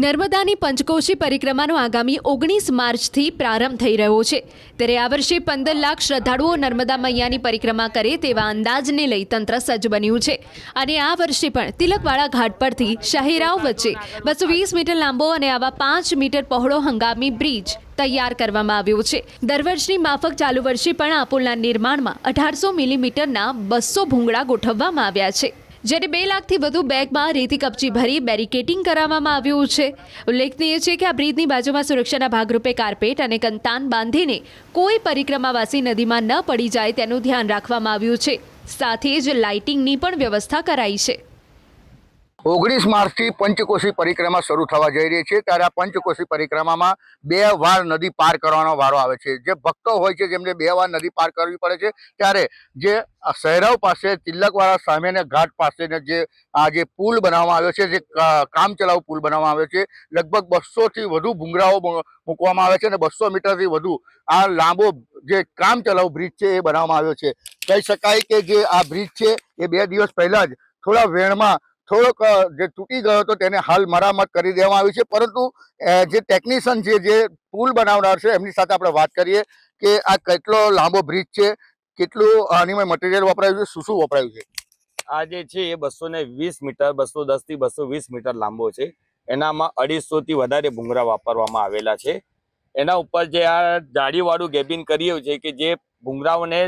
નર્મદાની પંચકોશી પરિક્રમાનો આગામી 19 માર્ચથી પ્રારંભ થઈ રહ્યો છે ત્યારે આ વર્ષે 15 લાખ શ્રદ્ધાળુઓ નર્મદા મૈયાની પરિક્રમા કરે તેવા અંદાજને લઈ તંત્ર સજ્જ બન્યું છે અને આ વર્ષે પણ તિલકવાડા ઘાટ પરથી શહેરાઓ વચ્ચે 220 મીટર લાંબો અને આવા 5 મીટર પહોળો હંગામી બ્રિજ તૈયાર કરવામાં આવ્યો છે। દર વર્ષની માફક ચાલુ વર્ષે પણ આ પુલના નિર્માણમાં 1800 મિલીમીટરના 200 ભૂંગળા ગોઠવવામાં આવ્યા છે, જ્યારે 2 લાખથી વધુ બેગમાં રેતી કપચી ભરી બેરિકેટિંગ કરાવવામાં આવ્યું છે। ઉલ્લેખનીય છે કે આ બ્રિજની બાજુમાં સુરક્ષાના ભાગરૂપે કાર્પેટ અને કંતાન બાંધીને કોઈ પરિક્રમાવાસી નદીમાં ન પડી જાય તેનું ધ્યાન રાખવામાં આવ્યું છે। સાથે જ લાઇટિંગની પણ વ્યવસ્થા કરાઈ છે। 19 માર્ચથી પંચકોશી પરિક્રમા શરૂ થવા જઈ રહી છે ત્યારે આ પંચકોશી પરિક્રમામાં 2 વાર નદી પાર કરવાનો વારો આવે છે। જે ભક્તો હોય છે જેમને 2 વાર નદી પાર કરવી પડે છે ત્યારે જે શહેરાઓ પાસે તિલકવાડા સામેના ઘાટ પાસે જે પુલ બનાવવામાં આવ્યો છે, જે કામચલાઉ પુલ બનાવવામાં આવ્યો છે, લગભગ 200થી વધુ ભૂંગળાઓ મૂકવામાં આવે છે અને 200 મીટરથી વધુ આ લાંબો જે કામચલાઉ બ્રિજ છે એ બનાવવામાં આવ્યો છે। કહી શકાય કે જે આ બ્રિજ છે એ 2 દિવસ પહેલા જ થોડા વેણમાં થોડોક જે તૂટી ગયો હતો તેને હાલ મરામત કરી દેવામાં આવી છે, પરંતુ જે ટેકનિશિયન છે જે પુલ બનાવનાર છે એમની સાથે આપણે વાત કરીએ કે આ કેટલો લાંબો બ્રિજ છે, કેટલું આની મટીરિયલ વપરાયું છે, શું વપરાયું છે। આ જે છે એ 220 મીટર 210 થી 220 મીટર લાંબો છે। એનામાં 250 થી વધારે ભૂંગળા વાપરવામાં આવેલા છે। એના ઉપર જે આ જાળીવાળું ગેબિન કર્યું છે કે જે ભૂંગળાઓને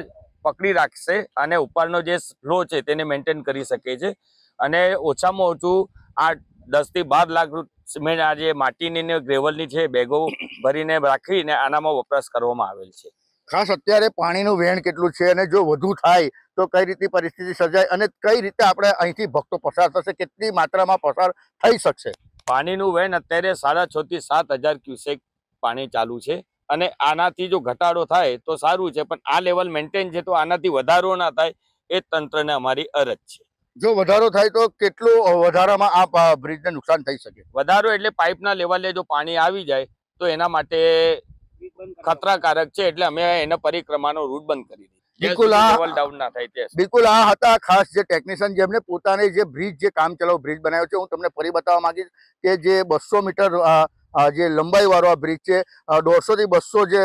પકડી રાખશે અને ઉપરનો જે ફ્લો છે તેને મેન્ટેન કરી શકે છે અને ઓછામાં ઓછું આ 10 થી 12 લાખ સિમેન્ટ આ જે માટીની ને ગ્રેવલની છે બેગો ભરીને રાખીને આનામાં વપરાશ કરવામાં આવેલ છે। ખાસ અત્યારે પાણીનું વહેણ કેટલું છે અને જો વધુ થાય તો કઈ રીતની પરિસ્થિતિ સર્જાય અને કઈ રીતે આપણે અહીંથી ભક્તો પસાર થશે, કેટલી માત્રામાં પસાર થઈ શકશે। પાણીનું વહેણ અત્યારે 6.5 થી 7,000 ક્યુસેક પાણી ચાલુ છે અને આનાથી જો ઘટાડો થાય તો સારું છે, પણ આ લેવલ મેન્ટેન છે તો આનાથી વધારો ના થાય એ તંત્રને અમારી અરજ છે। જો વધારો થાય તો કેટલું વધારામાં આ બ્રિજને નુકસાન થઈ શકે। વધારો એટલે પાઇપના લેવલે જો પાણી આવી જાય તો એના માટે ખતરાકારક છે, એટલે અમે એના પરિક્રમાનો રૂટ બંધ કરી દીધો। બિલકુલ લેવલ ડાઉન ના થાય તે બિલકુલ આ હતા ખાસ જે ટેકનિશિયન જેમને પોતાને જે બ્રિજ જે કામચલાઉ બ્રિજ બનાવ્યો છે। હું તમને ફરી બતાવવા માંગીશ કે જે 200 મીટર જે લંબાઈ વાળો આ બ્રિજ છે, 150 થી 200 જે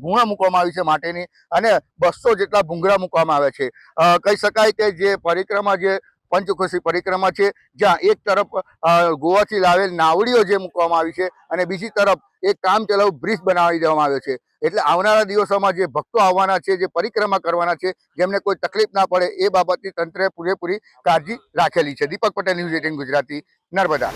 ગુણા મૂકવામાં આવી છે માટીની અને 200 જેટલા ભૂંગળા મૂકવામાં આવે છે। કહી શકાય કે જે પરિક્રમા જે પંચકોશી પરિક્રમા છે જ્યાં એક તરફ ગોવાથી લાવેલ નાવડીઓ જે મૂકવામાં આવી છે અને બીજી તરફ એક કામચલાઉ બ્રિજ બનાવી દેવામાં આવ્યો છે, એટલે આવનારા દિવસોમાં જે ભક્તો આવવાના છે, જે પરિક્રમા કરવાના છે, જેમને કોઈ તકલીફ ના પડે એ બાબતની તંત્રે પૂરેપૂરી કાળજી રાખેલી છે। દીપક પટેલ, ન્યૂઝ 18 ગુજરાતી, નર્મદા।